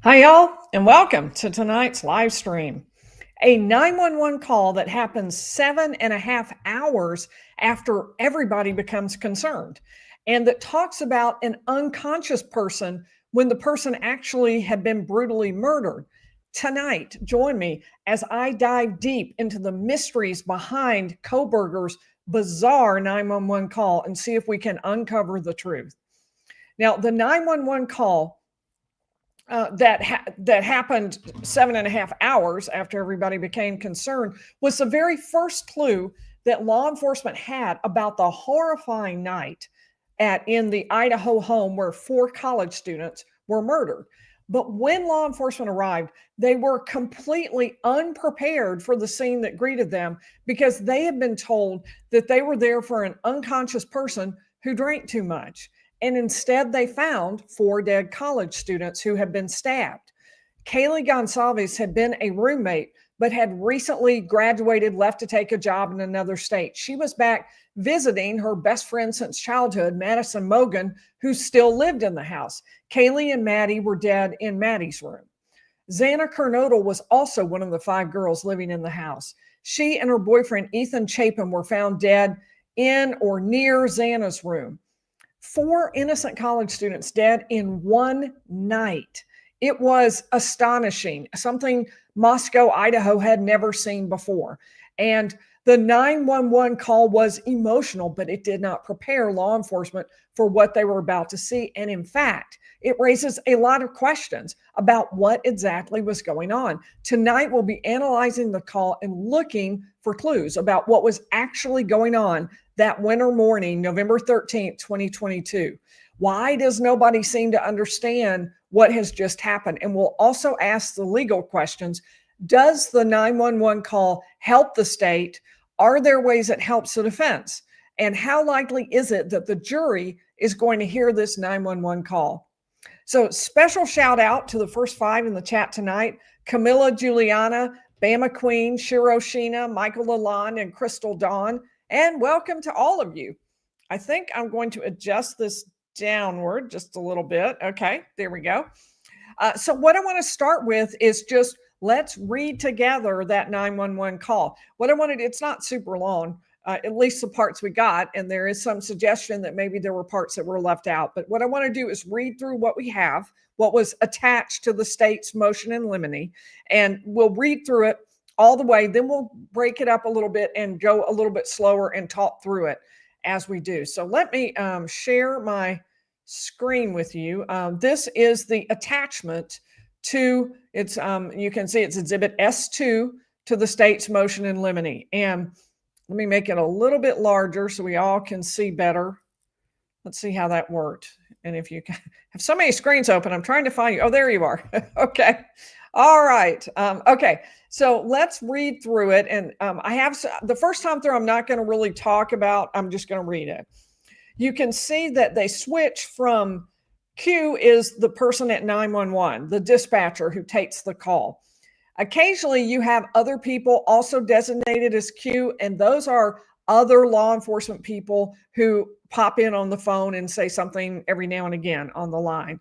Hi, y'all, and welcome to tonight's live stream. A 911 call that happens 7.5 hours after everybody becomes concerned, and that talks about an unconscious person when the person actually had been brutally murdered. Tonight, join me as I dive deep into the mysteries behind Kohberger's bizarre 911 call and see if we can uncover the truth. Now, the 911 call that happened 7.5 hours after everybody became concerned was the very first clue that law enforcement had about the horrifying night in the Idaho home where 4 college students were murdered. But when law enforcement arrived, they were completely unprepared for the scene that greeted them because they had been told that they were there for an unconscious person who drank too much. And instead, they found 4 dead college students who had been stabbed. Kaylee Goncalves had been a roommate, but had recently graduated, left to take a job in another state. She was back visiting her best friend since childhood, Maddie Mogen, who still lived in the house. Kaylee and Maddie were dead in Maddie's room. Xana Kernodle was also one of the 5 girls living in the house. She and her boyfriend, Ethan Chapin, were found dead in or near Xana's room. 4 innocent college students dead in one night. It was astonishing, something Moscow, Idaho had never seen before. And the 911 call was emotional, but it did not prepare law enforcement for what they were about to see. And in fact, it raises a lot of questions about what exactly was going on. Tonight, we'll be analyzing the call and looking for clues about what was actually going on that winter morning, November 13th, 2022. Why does nobody seem to understand what has just happened? And we'll also ask the legal questions. Does the 911 call help the state? Are there ways it helps the defense? And how likely is it that the jury is going to hear this 911 call? So special shout out to the first 5 in the chat tonight: Camilla, Juliana, Bama Queen, Shiro Sheena, Michael Lalonde, and Crystal Dawn. And welcome to all of you. I think I'm going to adjust this downward just a little bit. Okay, there we go. So what I want to start with is just let's read together that 911 call. What I wanted, it's not super long, at least the parts we got, and there is some suggestion that maybe there were parts that were left out. But what I want to do is read through what we have, what was attached to the state's motion in limine, and we'll read through it all the way. Then we'll break it up a little bit and go a little bit slower and talk through it as we do. So let me share my screen with you. This is the attachment to it's you can see it's exhibit S2 to the state's motion in limine. And let me make it a little bit larger so we all can see better. Let's see how that worked. And if you have so many screens open, I'm trying to find you. Oh, there you are. Okay. All right. Okay. So let's read through it. And I have the first time through, I'm not going to really talk about, I'm just going to read it. You can see that they switch from Q is the person at 911, the dispatcher who takes the call. Occasionally, you have other people also designated as Q, and those are other law enforcement people who pop in on the phone and say something every now and again on the line.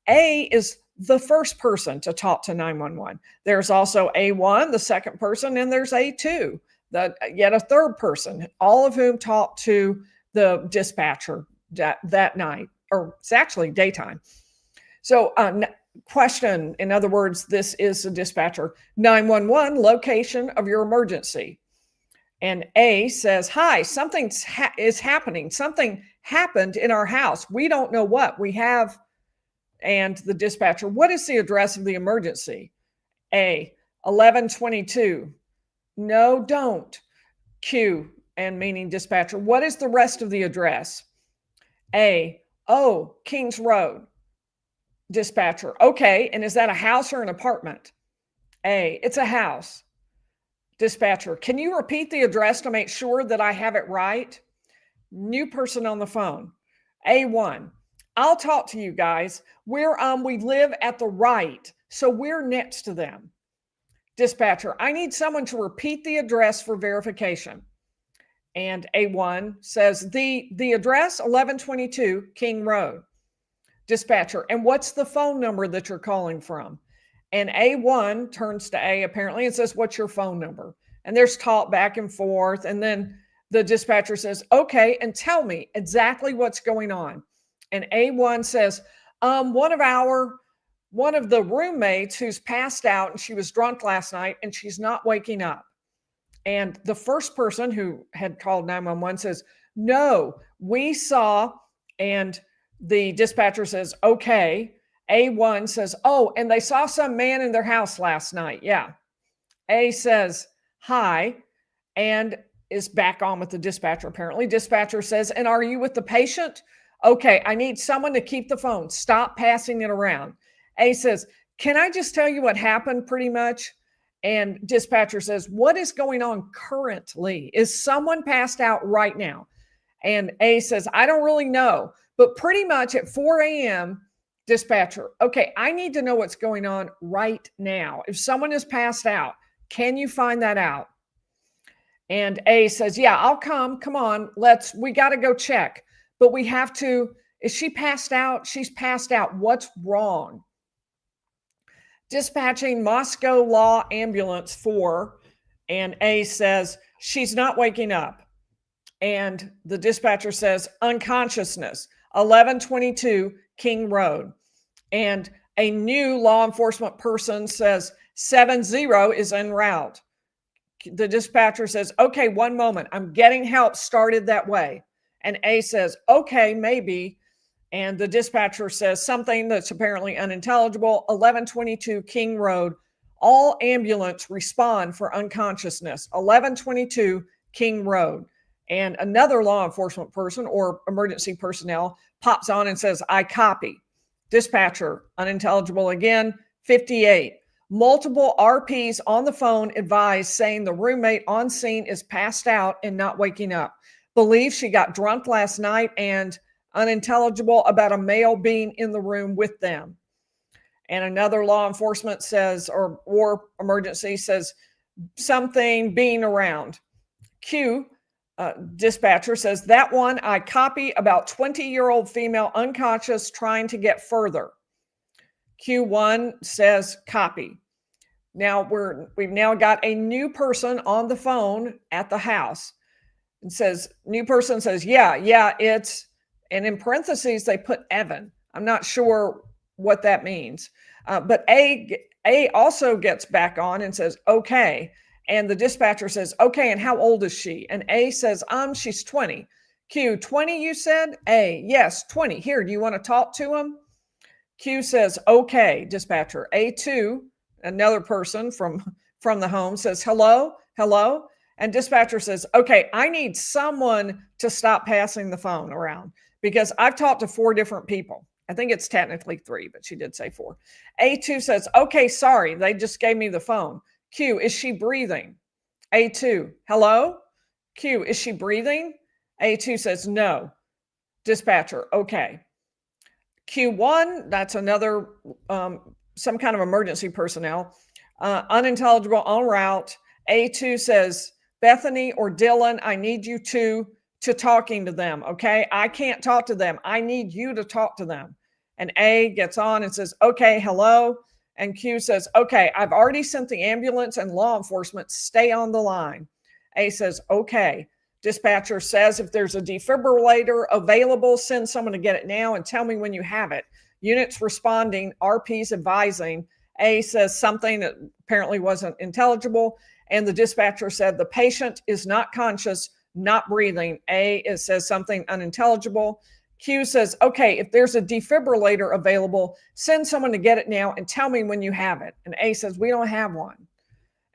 A is the first person to talk to 911. There's also A1, the second person, and there's A2, yet a third person, all of whom talk to the dispatcher that night, or it's actually daytime. So question, in other words, this is the dispatcher. 911, location of your emergency. And A says, hi, something is happening. Something happened in our house. We don't know what. We have, and the dispatcher, what is the address of the emergency? A, 1122. No, don't. Q, and meaning dispatcher, what is the rest of the address? A, oh, Kings Road. Dispatcher, okay, and is that a house or an apartment? A, it's a house. Dispatcher, can you repeat the address to make sure that I have it right? New person on the phone. A1, I'll talk to you guys. We live at the right, so we're next to them. Dispatcher, I need someone to repeat the address for verification. And A1 says the address 1122 King Road. Dispatcher, and what's the phone number that you're calling from? And A1 turns to A apparently and says, what's your phone number? And there's talk back and forth. And then the dispatcher says, okay, and tell me exactly what's going on. And A1 says, one of the roommates who's passed out and she was drunk last night and she's not waking up. And the first person who had called 911 says, no, we saw, and the dispatcher says, okay. A1 says, oh, and they saw some man in their house last night. Yeah. A says, hi, and is back on with the dispatcher apparently. Dispatcher says, and are you with the patient? Okay, I need someone to keep the phone. Stop passing it around. A says, can I just tell you what happened pretty much? And dispatcher says, what is going on currently? Is someone passed out right now? And A says, I don't really know, but pretty much at 4 a.m., dispatcher, okay, I need to know what's going on right now. If someone is passed out, can you find that out? And A says, yeah, I'll come. Come on, we got to go check. But we have to, is she passed out? She's passed out. What's wrong? Dispatching Moscow Law Ambulance 4, and A says, she's not waking up. And the dispatcher says, unconsciousness, 1122 King Road. And a new law enforcement person says 70 is en route. The dispatcher says, okay, one moment. I'm getting help started that way. And A says, okay, maybe. And the dispatcher says something that's apparently unintelligible. 1122 King Road. All ambulance respond for unconsciousness. 1122 King Road. And another law enforcement person or emergency personnel pops on and says, I copy. Dispatcher, unintelligible again, 58. Multiple RPs on the phone advise saying the roommate on scene is passed out and not waking up. Believes she got drunk last night and unintelligible about a male being in the room with them. And another law enforcement says, or emergency says, something being around. Q, dispatcher says, that one I copy, about 20-year-old female unconscious trying to get further. Q1 says copy. Now we've now got a new person on the phone at the house. It says, new person says, yeah, it's, and in parentheses, they put Evan. I'm not sure what that means. But A also gets back on and says, okay. And the dispatcher says, okay, and how old is she? And A says, she's 20. Q, 20 you said? A, yes, 20. Here, do you want to talk to him? Q says, okay, dispatcher. A2, another person from the home says, hello. And dispatcher says, okay, I need someone to stop passing the phone around because I've talked to 4 different people. I think it's technically 3, but she did say 4. A2 says, okay, sorry, they just gave me the phone. Q, is she breathing? A2, hello? Q, is she breathing? A2 says, no. Dispatcher, okay. Q1, that's another, some kind of emergency personnel, unintelligible en route. A2 says, Bethany or Dylan, I need you to talking to them, okay? I can't talk to them. I need you to talk to them. And A gets on and says, okay, hello. And Q says, okay, I've already sent the ambulance and law enforcement. Stay on the line. A says, okay. Dispatcher says, if there's a defibrillator available, send someone to get it now and tell me when you have it. Units responding, RPs advising. A says something that apparently wasn't intelligible. And the dispatcher said, the patient is not conscious, not breathing. A, it says something unintelligible. Q says, okay, if there's a defibrillator available, send someone to get it now and tell me when you have it. And A says, we don't have one.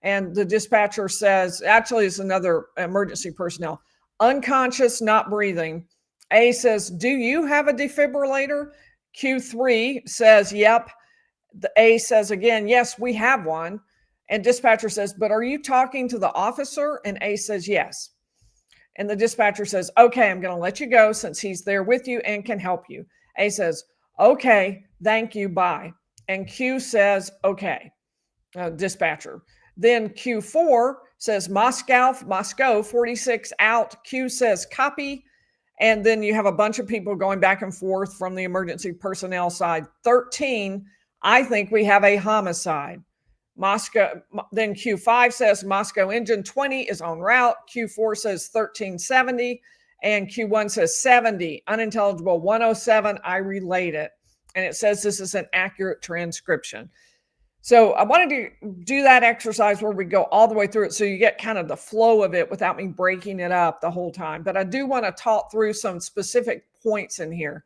And the dispatcher says, actually, it's another emergency personnel, unconscious, not breathing. A says, do you have a defibrillator? Q3 says, yep. The A says again, yes, we have one. And dispatcher says, but are you talking to the officer? And A says, yes. And the dispatcher says, okay, I'm going to let you go since he's there with you and can help you. A says, okay, thank you, bye. And Q says, okay, dispatcher. Then Q4 says Moscow 46 out. Q says copy. And then you have a bunch of people going back and forth from the emergency personnel side. 13, I think we have a homicide. Moscow, then Q5 says Moscow engine 20 is en route. Q4 says 1370, and Q1 says 70. Unintelligible 107, I relayed it. And it says this is an accurate transcription. So I wanted to do that exercise where we go all the way through it so you get kind of the flow of it without me breaking it up the whole time. But I do want to talk through some specific points in here.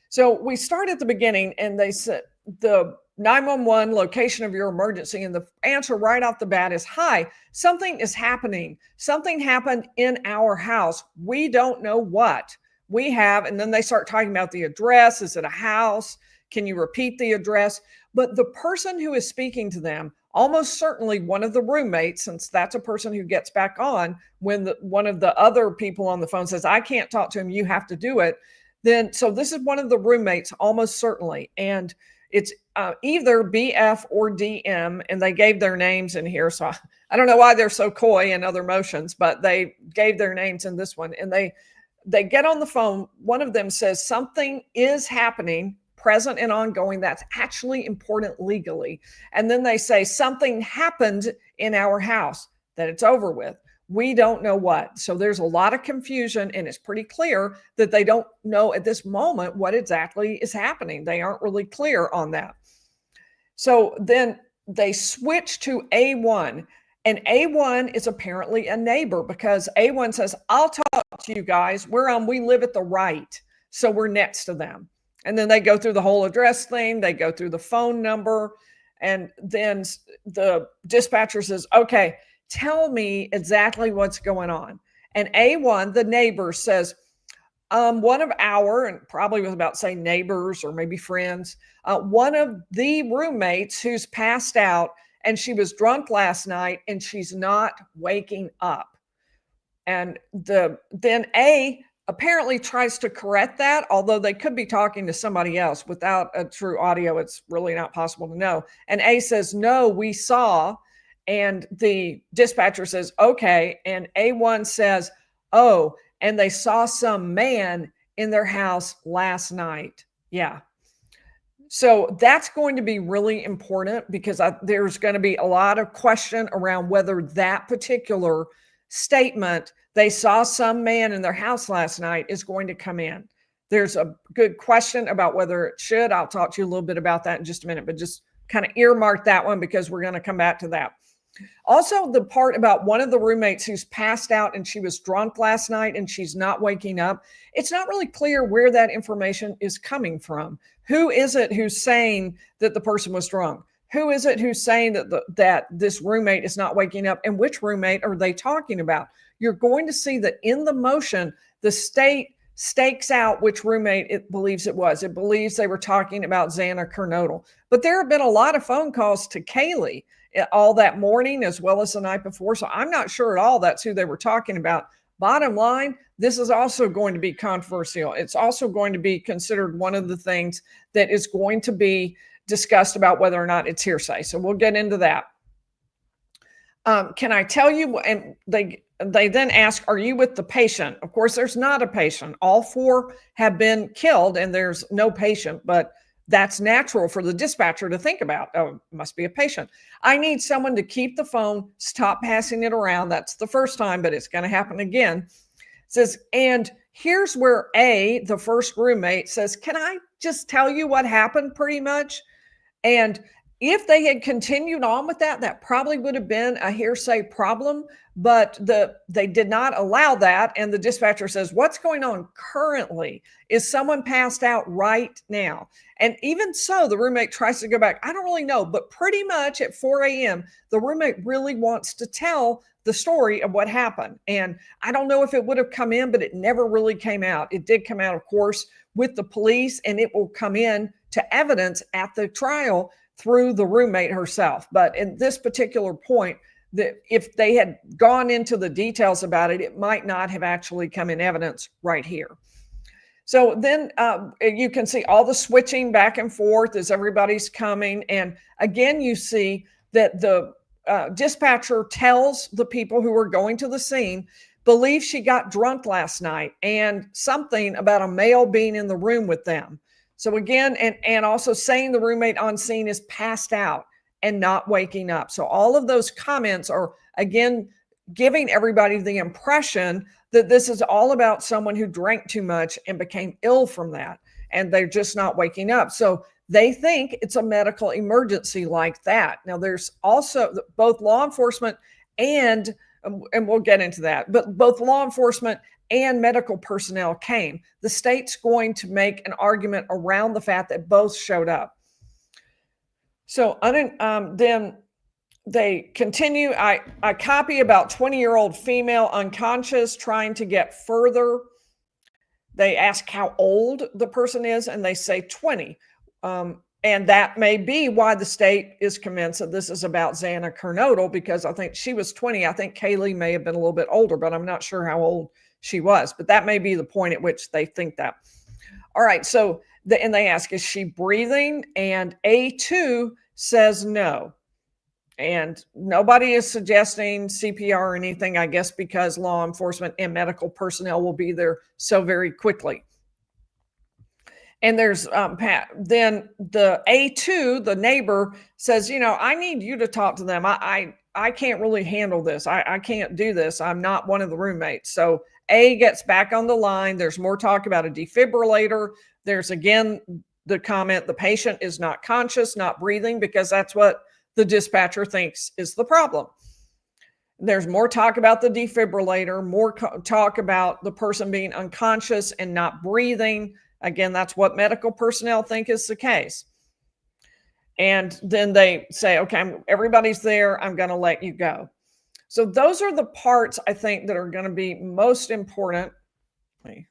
So we start at the beginning, and they said the 911 location of your emergency, and the answer right off the bat is, hi, something is happening. Something happened in our house. We don't know what. We have, and then they start talking about the address. Is it a house? Can you repeat the address? But the person who is speaking to them, almost certainly one of the roommates, since that's a person who gets back on when one of the other people on the phone says, I can't talk to him, you have to do it. Then, so this is one of the roommates, almost certainly. And it's either BF or DM, and they gave their names in here. So I don't know why they're so coy in other motions, but they gave their names in this one. And they get on the phone. One of them says something is happening, present and ongoing. That's actually important legally. And then they say something happened in our house, that it's over with. We don't know what. So there's a lot of confusion, and it's pretty clear that they don't know at this moment what exactly is happening. They aren't really clear on that. So then they switch to A1, and A1 is apparently a neighbor, because A1 says, I'll talk to you guys. We live at the right. So we're next to them. And then they go through the whole address thing. They go through the phone number. And then the dispatcher says, okay, tell me exactly what's going on. And A1, the neighbor, says, one of our, and probably was about saying neighbors or maybe friends, one of the roommates who's passed out, and she was drunk last night and she's not waking up. And then A apparently tries to correct that, although they could be talking to somebody else. Without a true audio, it's really not possible to know. And A says, no, we saw. And the dispatcher says, okay. And A1 says, oh, and they saw some man in their house last night. Yeah. So that's going to be really important, because there's going to be a lot of question around whether that particular statement, they saw some man in their house last night, is going to come in. There's a good question about whether it should. I'll talk to you a little bit about that in just a minute, but just kind of earmark that one, because we're going to come back to that. Also, the part about one of the roommates who's passed out and she was drunk last night and she's not waking up, it's not really clear where that information is coming from. Who is it who's saying that the person was drunk? Who is it who's saying that this roommate is not waking up? And which roommate are they talking about? You're going to see that in the motion, the state stakes out which roommate it believes it was. It believes they were talking about Xana Kernodle. But there have been a lot of phone calls to Kaylee all that morning as well as the night before. So I'm not sure at all that's who they were talking about. Bottom line, this is also going to be controversial. It's also going to be considered one of the things that is going to be discussed about whether or not it's hearsay. So we'll get into that. Can I tell you? And they then ask, are you with the patient? Of course, there's not a patient. All four have been killed and there's no patient, but that's natural for the dispatcher to think about. Oh, it must be a patient. I need someone to keep the phone, stop passing it around. That's the first time, but it's going to happen again. It says, and here's where A, the first roommate, says, can I just tell you what happened pretty much? And if they had continued on with that, that probably would have been a hearsay problem, but they did not allow that. And the dispatcher says, what's going on currently? Is someone passed out right now? And even so, the roommate tries to go back. I don't really know, but pretty much at 4 a.m., the roommate really wants to tell the story of what happened. And I don't know if it would have come in, but it never really came out. It did come out, of course, with the police, and it will come in to evidence at the trial through the roommate herself. But in this particular point, that if they had gone into the details about it, it might not have actually come in evidence right here. So then you can see all the switching back and forth as everybody's coming. And again, you see that the dispatcher tells the people who are going to the scene, Believe she got drunk last night, and something about a male being in the room with them. So again, and also saying the roommate on scene is passed out and not waking up. So all of those comments are, again, giving everybody the impression that this is all about someone who drank too much and became ill from that, and they're just not waking up. So they think it's a medical emergency like that. Now, there's also both law enforcement and we'll get into that, but both law enforcement and medical personnel came. The state's going to make an argument around the fact that both showed up. So then they continue. I copy about 20-year-old female unconscious trying to get further. They ask how old the person is, and they say 20. And that may be why the state is convinced that this is about Xana Kernodle, because I think she was 20. I think Kaylee may have been a little bit older, but I'm not sure how old she was. But that may be the point at which they think that. All right. So, and they ask, is she breathing? And A2 says no. And nobody is suggesting CPR or anything, I guess, because law enforcement and medical personnel will be there so very quickly. And there's then the A2, the neighbor, says, I need you to talk to them. I can't really handle this. I can't do this. I'm not one of the roommates. So A gets back on the line. There's more talk about a defibrillator. There's, again, the comment, the patient is not conscious, not breathing, because that's what the dispatcher thinks is the problem. There's more talk about the defibrillator, more talk about the person being unconscious and not breathing. Again, that's what medical personnel think is the case. And then they say, okay, everybody's there. I'm going to let you go. So those are the parts I think that are going to be most important. Let me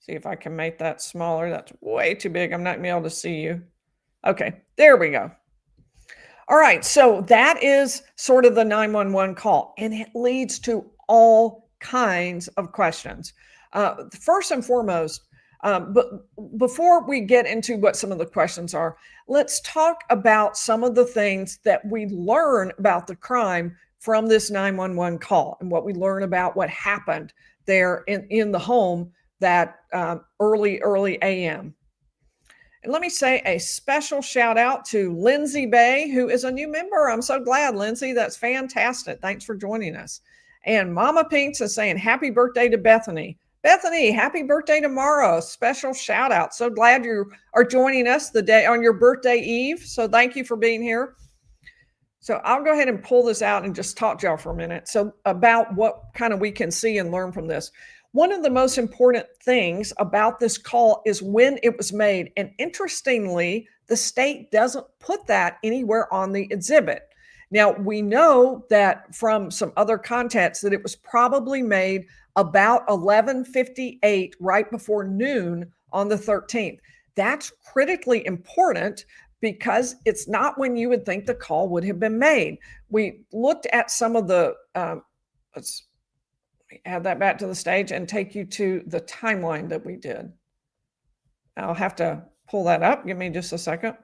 see if I can make that smaller. That's way too big. I'm not going to be able to see you. Okay, there we go. All right, so that is sort of the 911 call, and it leads to all kinds of questions. First and foremost, but before we get into what some of the questions are, let's talk about some of the things that we learn about the crime from this 911 call and what we learn about what happened there in the home that early AM. And let me say a special shout out to Lindsay Bay, who is a new member. I'm so glad, Lindsay. That's fantastic. Thanks for joining us. And Mama Pinks is saying happy birthday to Bethany. Bethany, happy birthday tomorrow. Special shout out. So glad you are joining us the day on your birthday eve. So thank you for being here. So I'll go ahead and pull this out and just talk to y'all for a minute. So about what kind of we can see and learn from this. One of the most important things about this call is when it was made. And interestingly, the state doesn't put that anywhere on the exhibit. Now, we know that from some other context that it was probably made about 11:58, right before noon on the 13th. That's critically important because it's not when you would think the call would have been made. We looked at some of the, let's add that back to the stage and take you to the timeline that we did. I'll have to pull that up. Give me just a second.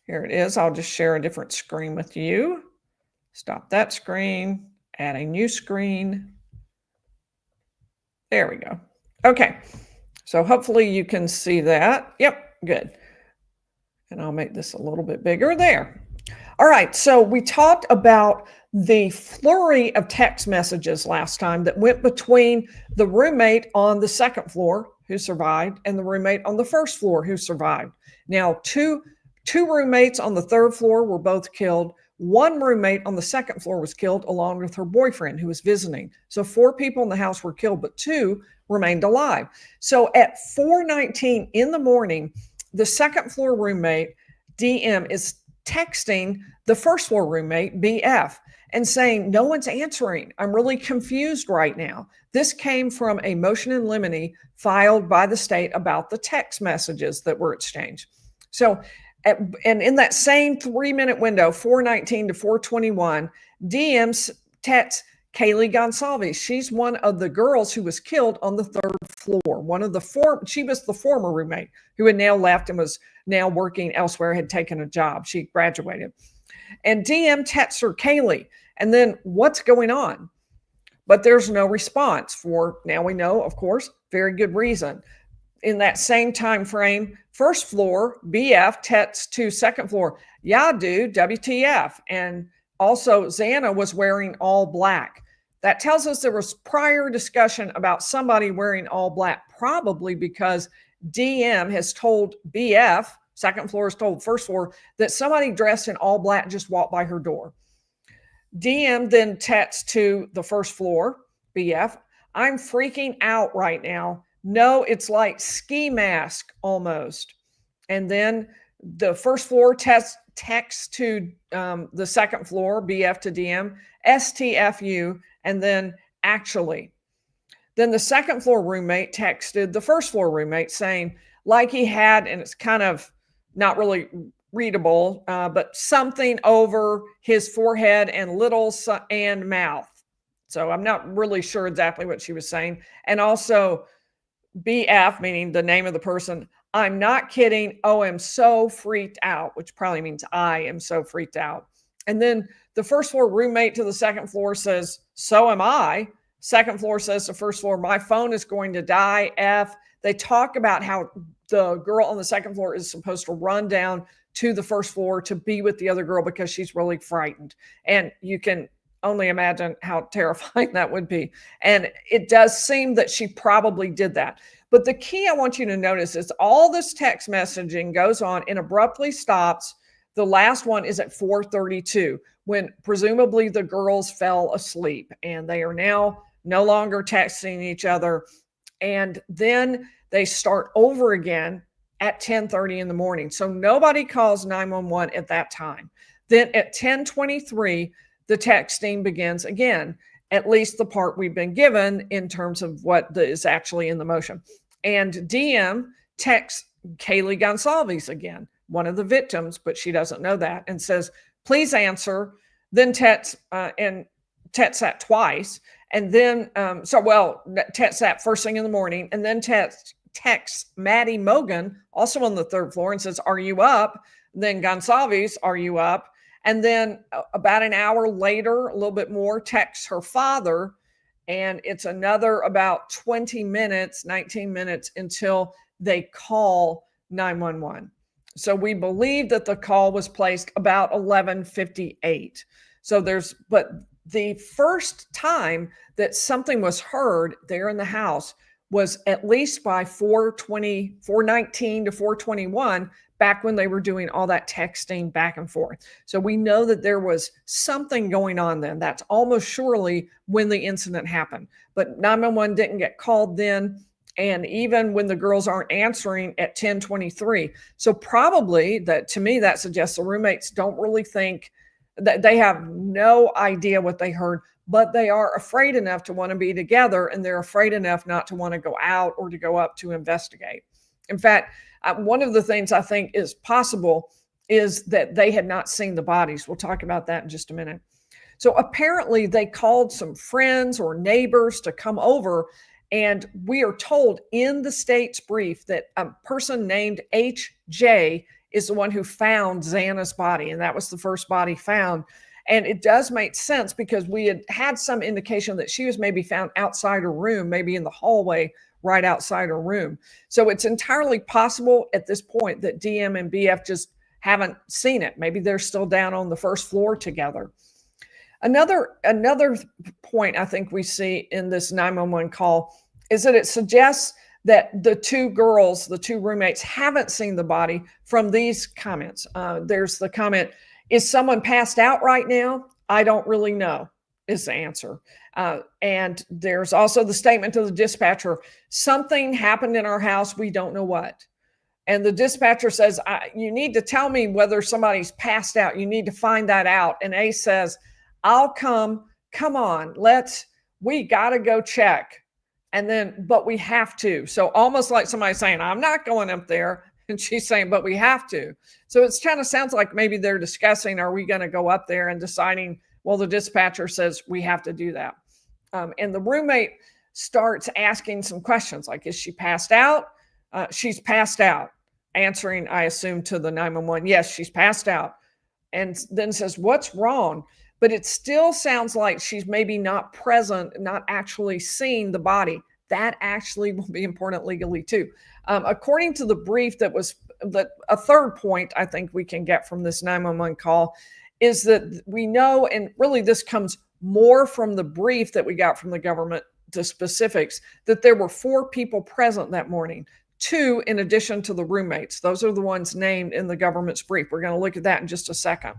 Here it is. I'll just share a different screen with you. Stop that screen, add a new screen. There we go. Okay. So hopefully you can see that. Yep, good. And I'll make this a little bit bigger there. All right. So we talked about the flurry of text messages last time that went between the roommate on the second floor who survived and the roommate on the first floor who survived. Now, two roommates on the third floor were both killed. One roommate on the second floor was killed along with her boyfriend who was visiting. So 4 people in the house were killed, but 2 remained alive. So at 4:19 in the morning, the second floor roommate, DM, is texting the first floor roommate, BF, and saying, no one's answering. I'm really confused right now. This came from a motion in limine filed by the state about the text messages that were exchanged. So, and in that same 3-minute window, 4:19 to 4:21, DMs texts Kaylee Goncalves. She's one of the girls who was killed on the third floor. She was the former roommate who had now left and was now working elsewhere, had taken a job. She graduated. And DM texts her, Kaylee. And then what's going on? but there's no response for, now we know, of course, very good reason. In that same time frame, first floor BF texts to second floor, yeah, dude, WTF. And also Xana was wearing all black. That tells us there was prior discussion about somebody wearing all black, probably because DM has told BF, second floor has told first floor, that somebody dressed in all black just walked by her door. DM then texts to the first floor, BF, I'm freaking out right now. No, it's like ski mask almost. And then the first floor texts to the second floor, BF to DM, STFU, and then actually. Then the second floor roommate texted the first floor roommate saying, like he had, and it's kind of not really readable, but something over his forehead and and mouth. So I'm not really sure exactly what she was saying. And also BF, meaning the name of the person, I'm not kidding. Oh, I'm so freaked out, which probably means I am so freaked out. And then the first floor roommate to the second floor says, so am I. Second floor says to first floor, my phone is going to die. F. They talk about how the girl on the second floor is supposed to run down to the first floor to be with the other girl because she's really frightened. And you can only imagine how terrifying that would be. And it does seem that she probably did that. But the key I want you to notice is all this text messaging goes on and abruptly stops. The last one is at 4:32 when presumably the girls fell asleep and they are now no longer texting each other. And then they start over again at 10:30 in the morning. So nobody calls 911 at that time. Then at 10:23, the texting begins again, at least the part we've been given in terms of what is actually in the motion. And DM texts Kaylee Goncalves again, one of the victims, but she doesn't know that, and says, please answer. Then texts that twice. And then, text that first thing in the morning, and then texts Maddie Mogen, also on the third floor, and says, are you up? Then Goncalves, are you up? And then about an hour later, a little bit more, texts her father. And it's another about 20 minutes, 19 minutes until they call 911. So we believe that the call was placed about 11:58. So but the first time that something was heard there in the house was at least by 4:19 to 4:21, back when they were doing all that texting back and forth. So we know that there was something going on then. That's almost surely when the incident happened. But 911 didn't get called then. And even when the girls aren't answering at 10:23. So probably to me, that suggests the roommates don't really think that they have no idea what they heard, but they are afraid enough to want to be together, and they're afraid enough not to want to go out or to go up to investigate. In fact, one of the things I think is possible is that they had not seen the bodies. We'll talk about that in just a minute. So apparently they called some friends or neighbors to come over, and we are told in the state's brief that a person named H.J. is the one who found Xana's body, and that was the first body found. And it does make sense because we had some indication that she was maybe found outside her room, maybe in the hallway right outside her room. So it's entirely possible at this point that DM and BF just haven't seen it. Maybe they're still down on the first floor together. Another point I think we see in this 911 call is that it suggests that the two girls, the two roommates, haven't seen the body from these comments. There's the comment, is someone passed out right now? I don't really know, is the answer. And there's also the statement to the dispatcher, something happened in our house, we don't know what. And the dispatcher says, you need to tell me whether somebody's passed out. You need to find that out. And A says, I'll come on, we gotta go check. And then, but we have to. So almost like somebody saying, I'm not going up there. And she's saying, but we have to. So it kind of sounds like maybe they're discussing, are we going to go up there, and deciding, well, the dispatcher says we have to do that. And the roommate starts asking some questions like, is she passed out? She's passed out. Answering, I assume, to the 911, yes, she's passed out. And then says, what's wrong? but it still sounds like she's maybe not present, not actually seeing the body. That actually will be important legally too. According to the brief that a third point I think we can get from this 911 call is that we know, and really this comes more from the brief that we got from the government, the specifics, that there were 4 people present that morning, 2 in addition to the roommates. Those are the ones named in the government's brief. We're going to look at that in just a second.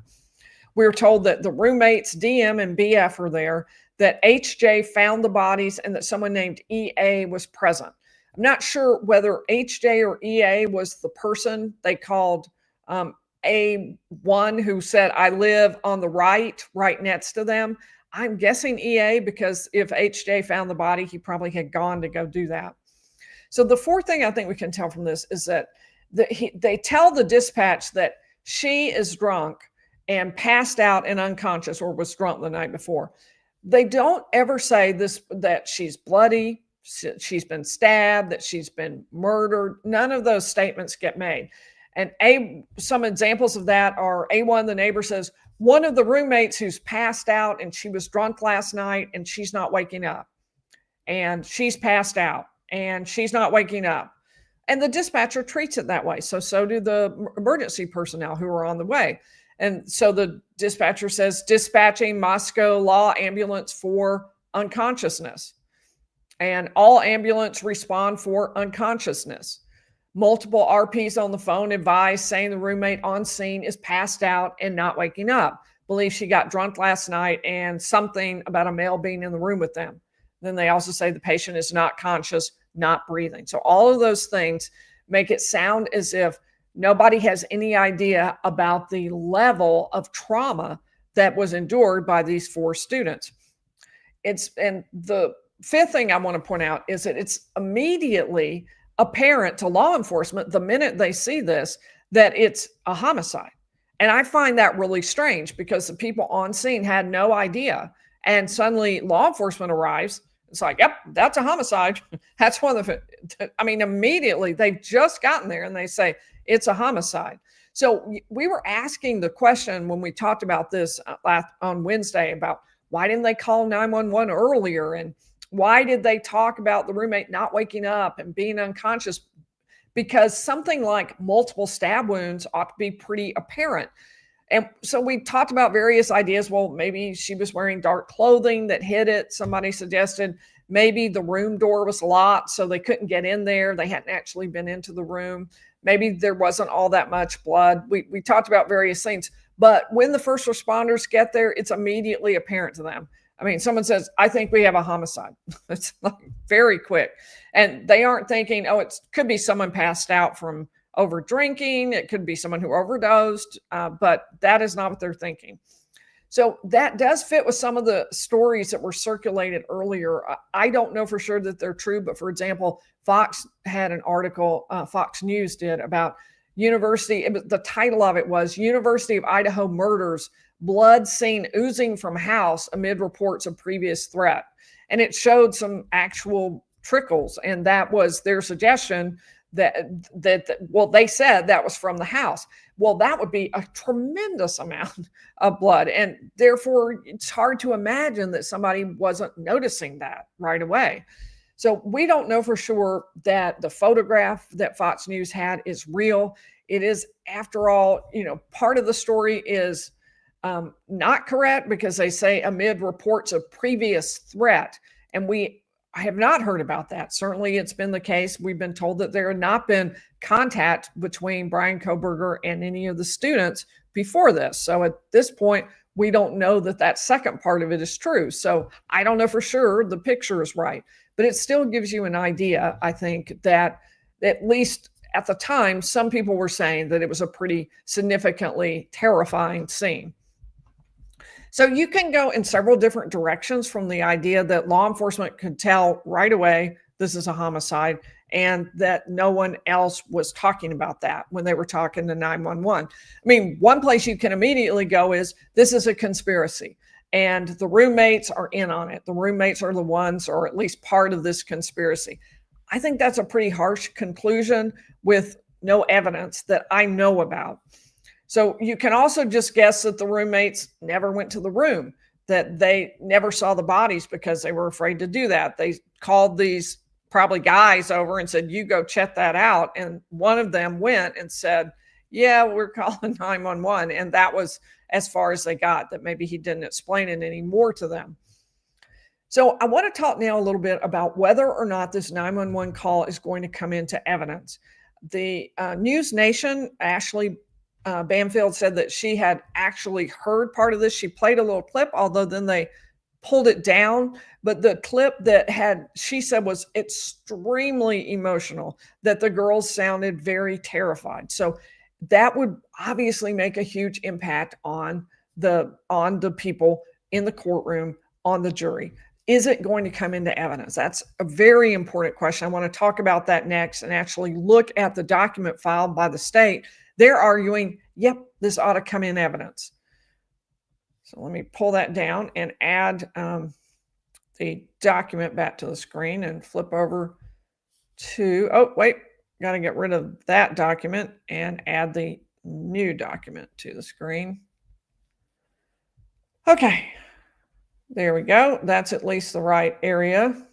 We were told that the roommates, DM and BF, are there, that HJ found the bodies, and that someone named EA was present. I'm not sure whether HJ or EA was the person they called A1 who said, I live on the right next to them. I'm guessing EA, because if HJ found the body, he probably had gone to go do that. So the fourth thing I think we can tell from this is that they tell the dispatch that she is drunk and passed out and unconscious, or was drunk the night before. They don't ever say this, that she's bloody, she's been stabbed, that she's been murdered. None of those statements get made. And some examples of that are A1, the neighbor, says, one of the roommates who's passed out and she was drunk last night and she's not waking up. And she's passed out and she's not waking up. And the dispatcher treats it that way. So do the emergency personnel who are on the way. And so the dispatcher says, dispatching Moscow Law ambulance for unconsciousness. And all ambulance respond for unconsciousness. Multiple RPs on the phone advise, saying the roommate on scene is passed out and not waking up. Believe she got drunk last night, and something about a male being in the room with them. Then they also say the patient is not conscious, not breathing. So all of those things make it sound as if nobody has any idea about the level of trauma that was endured by these 4 students. And the fifth thing I want to point out is that it's immediately apparent to law enforcement the minute they see this that it's a homicide. And I find that really strange, because the people on scene had no idea. And suddenly law enforcement arrives. It's like, yep, that's a homicide. That's one of the, immediately they've just gotten there and they say it's a homicide. So we were asking the question when we talked about this on Wednesday about why didn't they call 911 earlier? And why did they talk about the roommate not waking up and being unconscious? Because something like multiple stab wounds ought to be pretty apparent. And so we talked about various ideas. Well, maybe she was wearing dark clothing that hid it. Somebody suggested maybe the room door was locked, so they couldn't get in there. They hadn't actually been into the room. Maybe there wasn't all that much blood. We talked about various things. But when the first responders get there, it's immediately apparent to them. Someone says, I think we have a homicide. It's like very quick. And they aren't thinking, oh, it could be someone passed out from over drinking. It could be someone who overdosed, but that is not what they're thinking. So that does fit with some of the stories that were circulated earlier. I don't know for sure that they're true, but for example, Fox had an article, Fox News did, about the title of it was University of Idaho Murders, Blood Seen Oozing from House Amid Reports of Previous Threat. And it showed some actual trickles, and that was their suggestion that they said that was from the house. Well, that would be a tremendous amount of blood, and therefore it's hard to imagine that somebody wasn't noticing that right away. So we don't know for sure that the photograph that Fox News had is real. It is, after all, part of the story is not correct, because they say amid reports of previous threat, and I have not heard about that. Certainly it's been the case. We've been told that there had not been contact between Bryan Kohberger and any of the students before this. So at this point, we don't know that second part of it is true. So I don't know for sure the picture is right, but it still gives you an idea, I think, that at least at the time, some people were saying that it was a pretty significantly terrifying scene. So you can go in several different directions from the idea that law enforcement could tell right away this is a homicide, and that no one else was talking about that when they were talking to 911. One place you can immediately go is this is a conspiracy, and the roommates are in on it. The roommates are the ones, or at least part of this conspiracy. I think that's a pretty harsh conclusion with no evidence that I know about. So you can also just guess that the roommates never went to the room, that they never saw the bodies because they were afraid to do that. They called these probably guys over and said, you go check that out. And one of them went and said, yeah, we're calling 911. And that was as far as they got, that maybe he didn't explain it anymore to them. So I want to talk now a little bit about whether or not this 911 call is going to come into evidence. The News Nation, Ashley Banfield, said that she had actually heard part of this. She played a little clip, although then they pulled it down. But the clip that she said was extremely emotional, that the girls sounded very terrified. So that would obviously make a huge impact on the people in the courtroom, on the jury. Is it going to come into evidence? That's a very important question. I want to talk about that next and actually look at the document filed by the state. They're arguing, yep, this ought to come in evidence. So let me pull that down and add the document back to the screen and flip over to, oh, wait, got to get rid of that document and add the new document to the screen. Okay. There we go. That's at least the right area.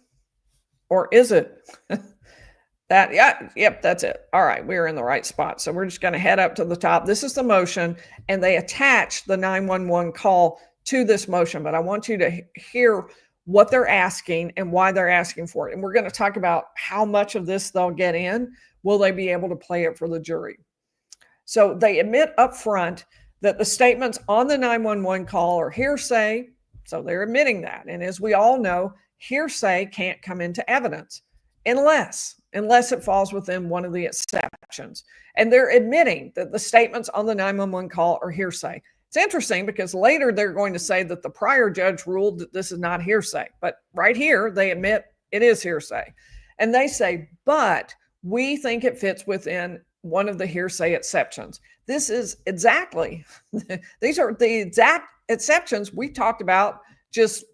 Or is it? Yep, that's it. All right, we're in the right spot. So we're just going to head up to the top. This is the motion, and they attach the 911 call to this motion. But I want you to hear what they're asking and why they're asking for it. And we're going to talk about how much of this they'll get in. Will they be able to play it for the jury? So they admit up front that the statements on the 911 call are hearsay. So they're admitting that. And as we all know, hearsay can't come into evidence unless it falls within one of the exceptions. And they're admitting that the statements on the 911 call are hearsay. It's interesting because later they're going to say that the prior judge ruled that this is not hearsay. But right here, they admit it is hearsay. And they say, but we think it fits within one of the hearsay exceptions. This is exactly, these are the exact exceptions we talked about just,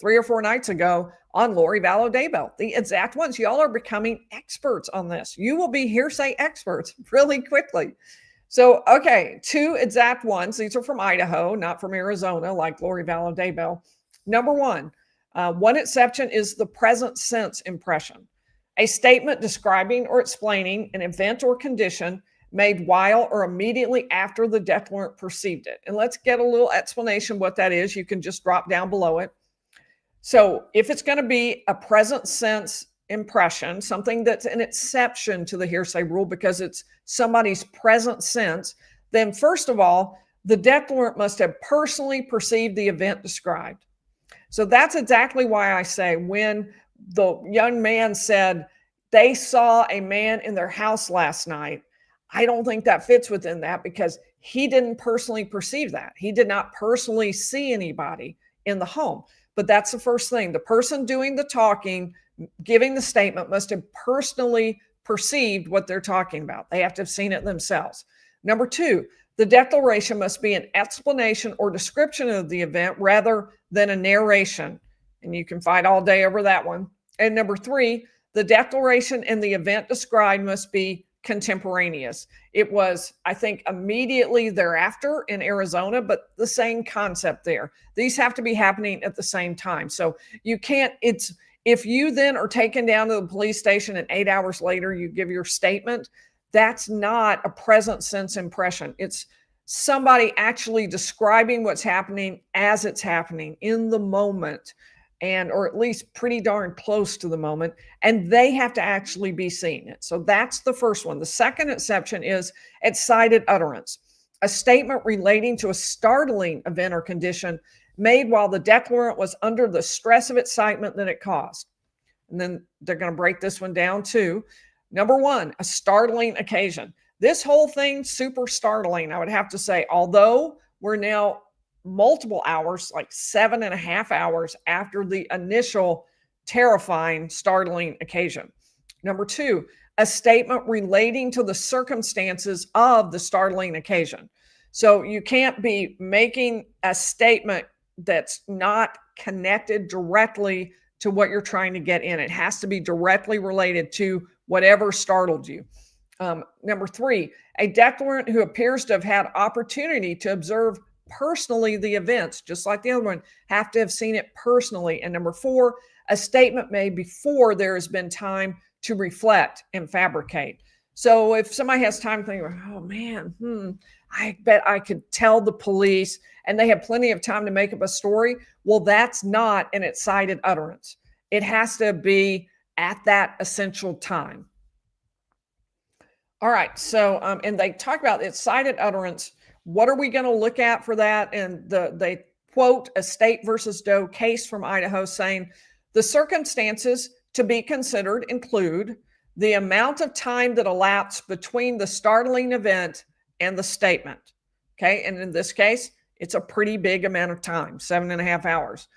3 or 4 nights ago on Lori Vallow Daybell. The exact ones. Y'all are becoming experts on this. You will be hearsay experts really quickly. So, okay, 2 exact ones. These are from Idaho, not from Arizona, like Lori Vallow Daybell. Number 1, one exception is the present sense impression. A statement describing or explaining an event or condition made while or immediately after the declarant perceived it. And let's get a little explanation what that is. You can just drop down below it. So if it's going to be a present sense impression, something that's an exception to the hearsay rule because it's somebody's present sense, then first of all, the declarant must have personally perceived the event described. So that's exactly why I say when the young man said they saw a man in their house last night, I don't think that fits within that because he didn't personally perceive that. He did not personally see anybody in the home. But that's the first thing. The person doing the talking, giving the statement, must have personally perceived what they're talking about. They have to have seen it themselves. Number 2, the declaration must be an explanation or description of the event rather than a narration. And you can fight all day over that one. And number 3, the declaration and the event described must be contemporaneous. It was, I think, immediately thereafter in Arizona, but the same concept there. These have to be happening at the same time. So you can't, if you then are taken down to the police station and 8 hours later you give your statement, that's not a present sense impression. It's somebody actually describing what's happening as it's happening in the moment, and or at least pretty darn close to the moment, and they have to actually be seeing it. So that's the first one. The second exception is excited utterance, a statement relating to a startling event or condition made while the declarant was under the stress of excitement that it caused. And then they're going to break this one down too. Number 1, a startling occasion. This whole thing, super startling, I would have to say, although we're now multiple hours, like 7.5 hours after the initial terrifying, startling occasion. Number 2, a statement relating to the circumstances of the startling occasion. So you can't be making a statement that's not connected directly to what you're trying to get in. It has to be directly related to whatever startled you. Number 3, a declarant who appears to have had opportunity to observe personally the events, just like the other one, have to have seen it personally. And number 4, a statement made before there has been time to reflect and fabricate. So if somebody has time to think, oh man, I bet I could tell the police, and they have plenty of time to make up a story, well, that's not an excited utterance. It has to be at that essential time. All right, so and they talk about excited utterance. What are we going to look at for that? And they quote a State versus Doe case from Idaho saying the circumstances to be considered include the amount of time that elapsed between the startling event and the statement. Okay, and in this case, it's a pretty big amount of time, 7.5 hours.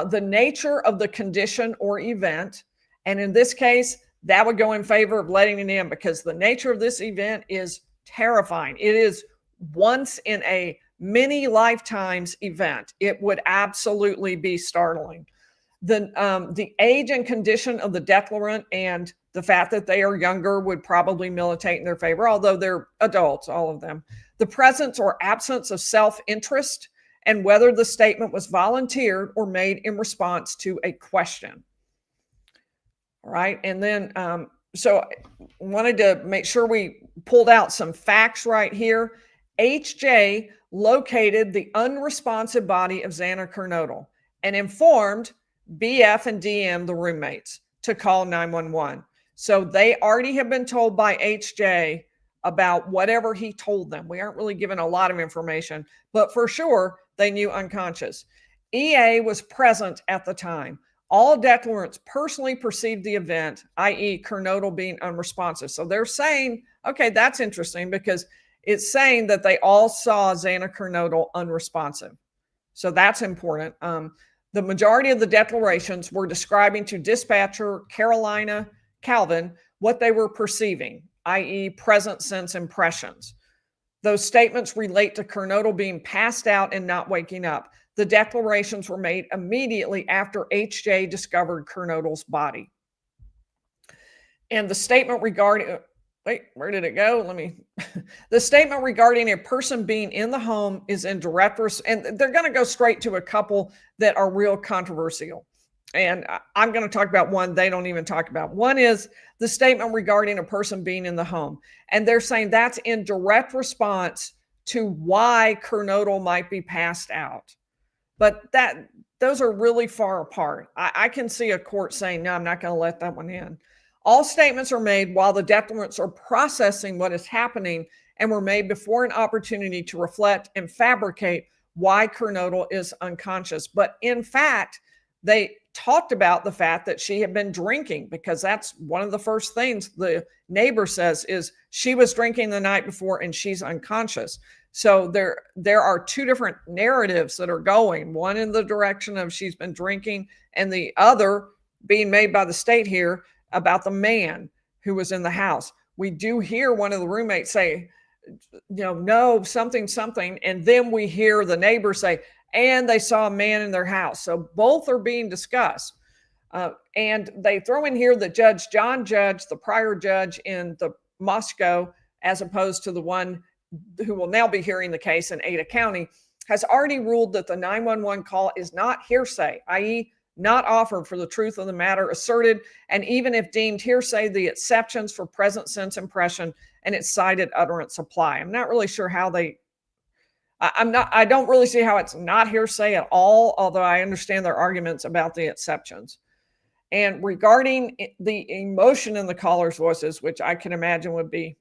The nature of the condition or event, and in this case, that would go in favor of letting it in because the nature of this event is terrifying. It is once in a many lifetimes event. It would absolutely be startling. The age and condition of the declarant and the fact that they are younger would probably militate in their favor, although they're adults, all of them. The presence or absence of self-interest and whether the statement was volunteered or made in response to a question. All right. And then, so wanted to make sure we pulled out some facts right here. HJ located the unresponsive body of Xana Kernodle and informed BF and DM, the roommates, to call 911. So they already have been told by HJ about whatever he told them. We aren't really given a lot of information, but for sure they knew unconscious. EA was present at the time. All declarants personally perceived the event, i.e. Kernodle being unresponsive. So they're saying, okay, that's interesting because it's saying that they all saw Xana Kernodle unresponsive. So that's important. The majority of the declarations were describing to dispatcher Carolina Calvin what they were perceiving, i.e. present sense impressions. Those statements relate to Kernodle being passed out and not waking up. The declarations were made immediately after HJ discovered Kernodle's body. And the statement regarding, wait, where did it go? The statement regarding a person being in the home is in direct, and they're going to go straight to a couple that are real controversial. And I'm going to talk about one they don't even talk about. One is the statement regarding a person being in the home. And they're saying that's in direct response to why Kernodle might be passed out. But those are really far apart. I can see a court saying, no, I'm not going to let that one in. All statements are made while the declarants are processing what is happening and were made before an opportunity to reflect and fabricate why Kernodle is unconscious. But in fact, they talked about the fact that she had been drinking because that's one of the first things the neighbor says is she was drinking the night before and she's unconscious. So there are two different narratives that are going, one in the direction of she's been drinking and the other being made by the state here about the man who was in the house. We do hear one of the roommates say, no, something. And then we hear the neighbor say, and they saw a man in their house. So both are being discussed. And they throw in here that Judge John Judge, the prior judge in the Moscow, as opposed to the one who will now be hearing the case in Ada County, has already ruled that the 911 call is not hearsay, i.e. not offered for the truth of the matter asserted. And even if deemed hearsay, the exceptions for present sense impression and excited utterance apply. I'm not really sure how I don't really see how it's not hearsay at all, although I understand their arguments about the exceptions. And regarding the emotion in the caller's voices, which I can imagine would be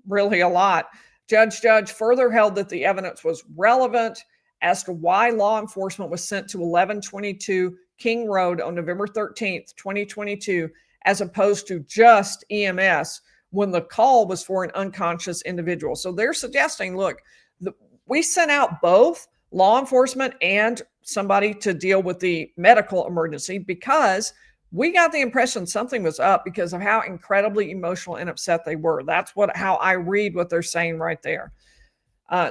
really a lot, Judge further held that the evidence was relevant as to why law enforcement was sent to 1122 King Road on November 13th, 2022, as opposed to just EMS when the call was for an unconscious individual. So they're suggesting, look, we sent out both law enforcement and somebody to deal with the medical emergency because we got the impression something was up because of how incredibly emotional and upset they were. That's how I read what they're saying right there.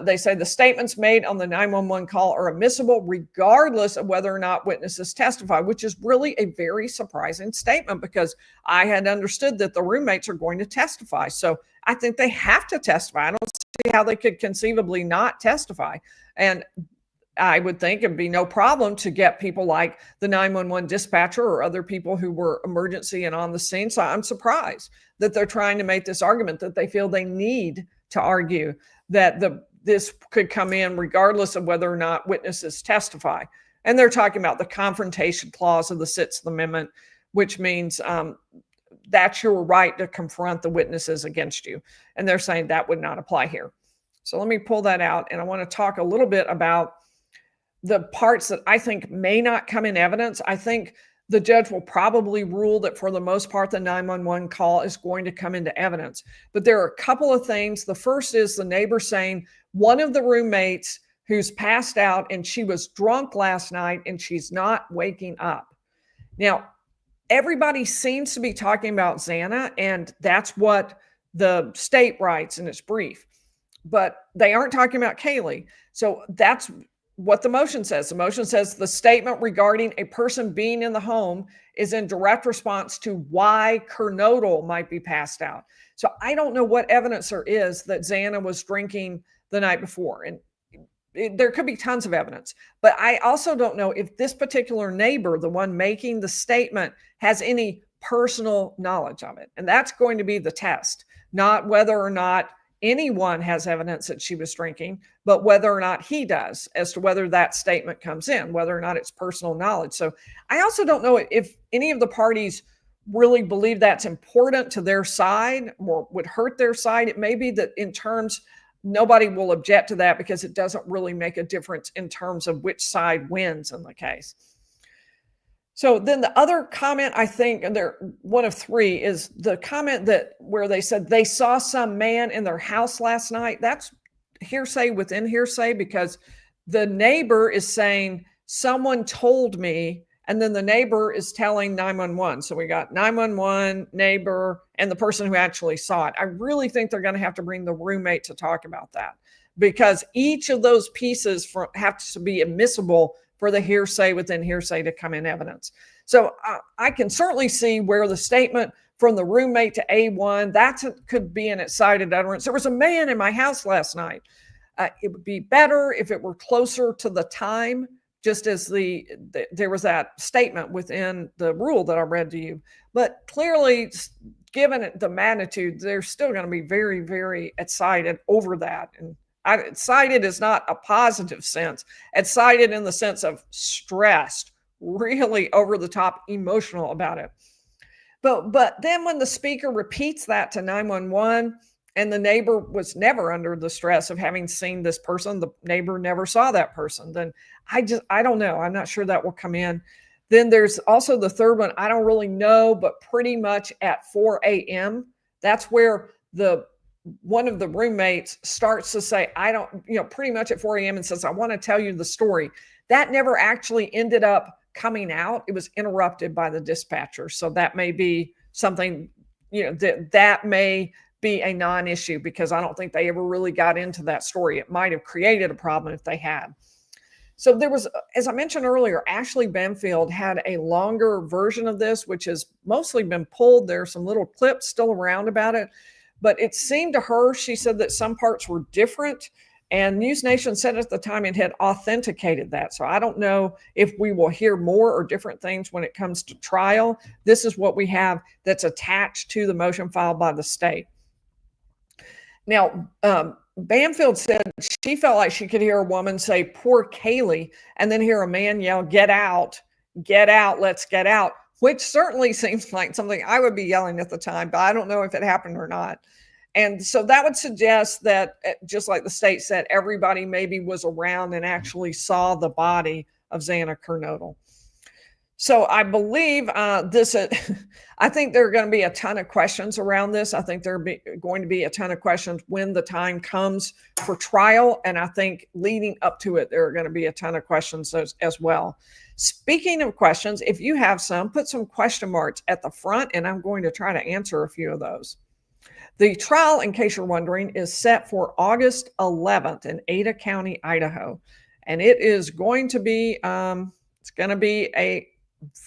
They say the statements made on the 911 call are admissible regardless of whether or not witnesses testify, which is really a very surprising statement because I had understood that the roommates are going to testify. So I think they have to testify. I don't see how they could conceivably not testify. And I would think it'd be no problem to get people like the 911 dispatcher or other people who were emergency and on the scene. So I'm surprised that they're trying to make this argument that they feel they need to argue that this could come in regardless of whether or not witnesses testify. And they're talking about the confrontation clause of the Sixth Amendment, which means that's your right to confront the witnesses against you. And they're saying that would not apply here. So let me pull that out. And I want to talk a little bit about the parts that I think may not come in evidence. I think the judge will probably rule that for the most part, the 911 call is going to come into evidence. But there are a couple of things. The first is the neighbor saying one of the roommates who's passed out and she was drunk last night and she's not waking up. Now, everybody seems to be talking about Xana, and that's what the state writes in its brief. But they aren't talking about Kaylee. So that's what the motion says. The motion says the statement regarding a person being in the home is in direct response to why Kernodle might be passed out. So I don't know what evidence there is that Xana was drinking the night before. And there could be tons of evidence. But I also don't know if this particular neighbor, the one making the statement, has any personal knowledge of it. And that's going to be the test, not whether or not anyone has evidence that she was drinking, but whether or not he does, as to whether that statement comes in, whether or not it's personal knowledge. So I also don't know if any of the parties really believe that's important to their side or would hurt their side. It may be that in terms, nobody will object to that because it doesn't really make a difference in terms of which side wins in the case. So then the other comment, I think, and they're one of three, is the comment that where they said they saw some man in their house last night. That's hearsay within hearsay because the neighbor is saying someone told me, and then the neighbor is telling 911. So we got 911, neighbor, and the person who actually saw it. I really think they're going to have to bring the roommate to talk about that because each of those pieces have to be admissible for the hearsay within hearsay to come in evidence. So I can certainly see where the statement from the roommate to A1, that could be an excited utterance. There was a man in my house last night. It would be better if it were closer to the time, just as there was that statement within the rule that I read to you. But clearly, given the magnitude, they're still going to be very, very excited over that. And excited is not a positive sense. Excited in the sense of stressed, really over the top emotional about it. But then when the speaker repeats that to 911 and the neighbor was never under the stress of having seen this person, the neighbor never saw that person, then I don't know. I'm not sure that will come in. Then there's also the third one. I don't really know, but pretty much at 4 a.m., that's where one of the roommates starts to say, pretty much at 4 a.m. and says, I want to tell you the story. That never actually ended up coming out. It was interrupted by the dispatcher. So that may be something, that may be a non-issue because I don't think they ever really got into that story. It might have created a problem if they had. So there was, as I mentioned earlier, Ashley Benfield had a longer version of this, which has mostly been pulled. There are some little clips still around about it. But it seemed to her, she said that some parts were different. And News Nation said at the time it had authenticated that. So I don't know if we will hear more or different things when it comes to trial. This is what we have that's attached to the motion filed by the state. Now, Banfield said she felt like she could hear a woman say, poor Kaylee, and then hear a man yell, get out, let's get out, which certainly seems like something I would be yelling at the time, but I don't know if it happened or not. And so that would suggest that, just like the state said, everybody maybe was around and actually saw the body of Xana Kernodle. So I believe I think there are going to be a ton of questions around this. I think there are going to be a ton of questions when the time comes for trial. And I think leading up to it, there are going to be a ton of questions as well. Speaking of questions, if you have some, put some question marks at the front, and I'm going to try to answer a few of those. The trial, in case you're wondering, is set for August 11th in Ada County, Idaho. And it is going to be, it's going to be a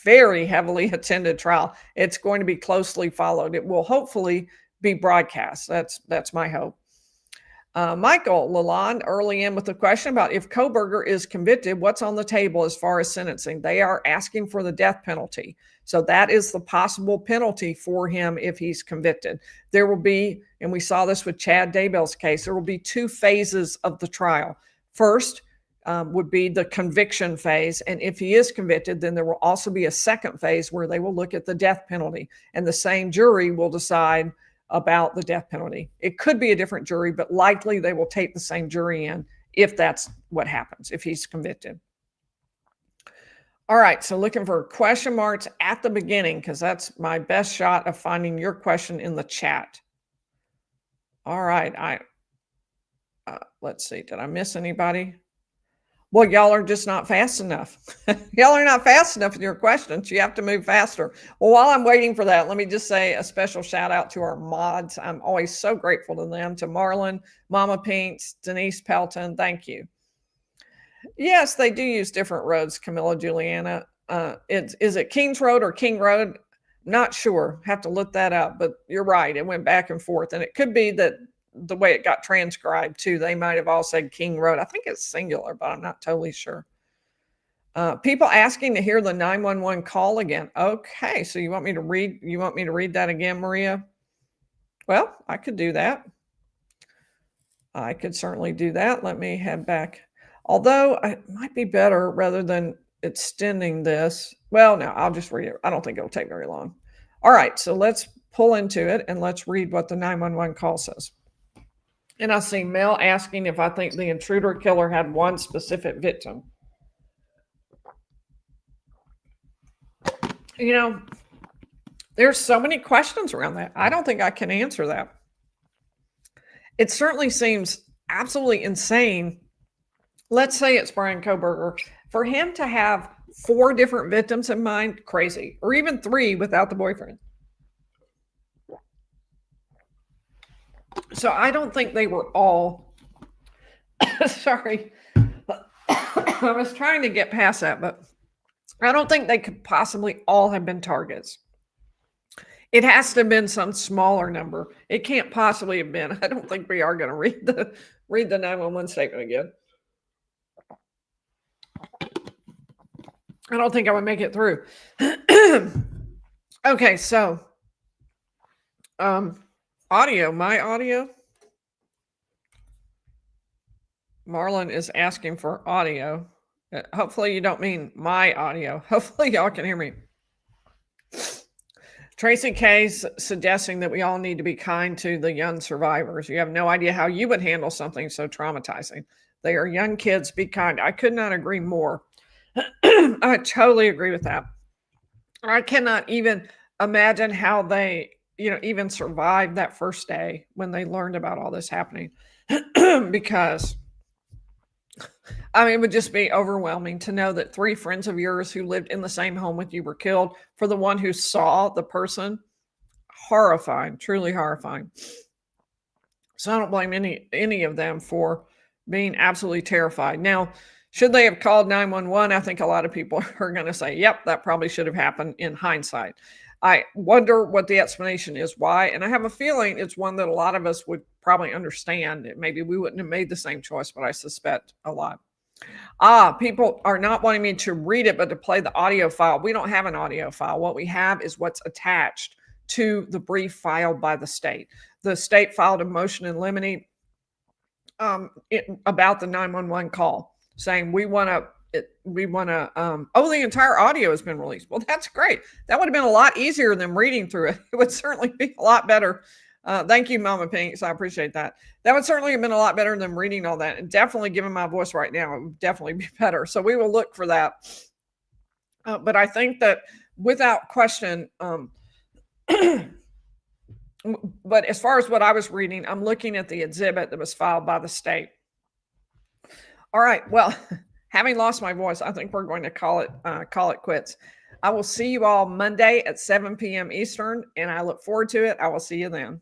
very heavily attended trial. It's going to be closely followed. It will hopefully be broadcast. That's my hope. Michael Lalonde early in with the question about if Kohberger is convicted, what's on the table as far as sentencing? They are asking for the death penalty. So that is the possible penalty for him if he's convicted. There will be, and we saw this with Chad Daybell's case, there will be two phases of the trial. First would be the conviction phase. And if he is convicted, then there will also be a second phase where they will look at the death penalty. And the same jury will decide about the death penalty. It could be a different jury, but likely they will take the same jury in if that's what happens, if he's convicted. All right, so looking for question marks at the beginning because that's my best shot of finding your question in the chat. All right, let's see, did I miss anybody? Well, y'all are just not fast enough. Y'all are not fast enough with your questions. You have to move faster. Well, while I'm waiting for that, let me just say a special shout out to our mods. I'm always so grateful to them, to Marlon, Mama Pinks, Denise Pelton. Thank you. Yes, they do use different roads, Camilla Juliana. Is it Kings Road or King Road? Not sure. Have to look that up, but you're right. It went back and forth. And it could be that the way it got transcribed too, they might have all said King Road. I think it's singular, but I'm not totally sure. People asking to hear the 911 call again. Okay, so you want me to read that again, Maria? Well, I could do that. I could certainly do that. Let me head back. Although it might be better rather than extending this. Well, no, I'll just read it. I don't think it'll take very long. All right, so let's pull into it and let's read what the 911 call says. And I see Mel asking if I think the intruder killer had one specific victim. You know, there's so many questions around that. I don't think I can answer that. It certainly seems absolutely insane. Let's say it's Bryan Kohberger. For him to have 4 different victims in mind, crazy. Or even 3 without the boyfriend. So I don't think they were all, sorry, I was trying to get past that, but I don't think they could possibly all have been targets. It has to have been some smaller number. It can't possibly have been. I don't think we are going to read the 911 statement again. I don't think I would make it through. Okay, so audio, my audio. Marlon is asking for audio. Hopefully you don't mean my audio. Hopefully y'all can hear me. Tracy K's suggesting that we all need to be kind to the young survivors. You have no idea how you would handle something so traumatizing. They are young kids. Be kind. I could not agree more. I totally agree with that. I cannot even imagine how they, even survived that first day when they learned about all this happening. Because, it would just be overwhelming to know that 3 friends of yours who lived in the same home with you were killed. For the one who saw the person, horrifying, truly horrifying. So I don't blame any of them for being absolutely terrified. Now, should they have called 911? I think a lot of people are going to say, yep, that probably should have happened in hindsight. I wonder what the explanation is why. And I have a feeling it's one that a lot of us would probably understand. Maybe we wouldn't have made the same choice, but I suspect a lot. People are not wanting me to read it, but to play the audio file. We don't have an audio file. What we have is what's attached to the brief filed by the state. The state filed a motion in limine about the 911 call, saying the entire audio has been released. Well, that's great. That would have been a lot easier than reading through it. It would certainly be a lot better. Thank you, Mama Pinks. I appreciate that. That would certainly have been a lot better than reading all that. And definitely, given my voice right now, it would definitely be better. So we will look for that. But I think that without question, but as far as what I was reading, I'm looking at the exhibit that was filed by the state. All right. Well, having lost my voice, I think we're going to call it quits. I will see you all Monday at 7 p.m. Eastern, and I look forward to it. I will see you then.